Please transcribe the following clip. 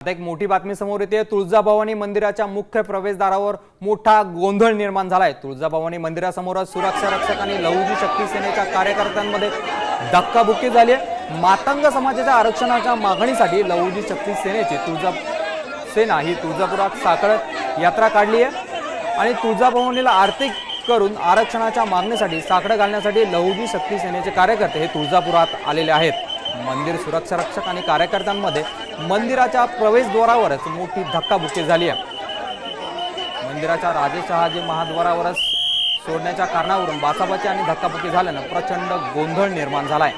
आता एक मोठी बातमी समोर येते। तुळजाभवानी मंदिराच्या मुख्य प्रवेशद्वारावर मोठा गोंधळ निर्माण झालाय। तुळजाभवानी मंदिरासमोरच सुरक्षा रक्षक आणि लहुजी शक्ती सेनेच्या कार्यकर्त्यांमध्ये धक्काबुक्की झाली आहे। मातंग समाजाच्या आरक्षणाच्या मागणीसाठी लहुजी शक्ती सेनेची सेना ही तुळजापुरात साखळ यात्रा काढली आहे आणि तुळजाभवानीला आरती करून आरक्षणाच्या मागणीसाठी साखळ घालण्यासाठी लहुजी शक्ती सेनेचे कार्यकर्ते हे तुळजापुरात आलेले आहेत। मंदिर सुरक्षा रक्षक आणि कार्यकर्त्यांमध्ये मंदिराच्या प्रवेशद्वारावरच मोठी धक्काबुक्की झाली आहे। मंदिराच्या राजे शहाजी महाद्वारावरच सोडण्याच्या कारणावरून बाचाबाची आणि धक्काबुक्की झाल्याने प्रचंड गोंधळ निर्माण झालाय।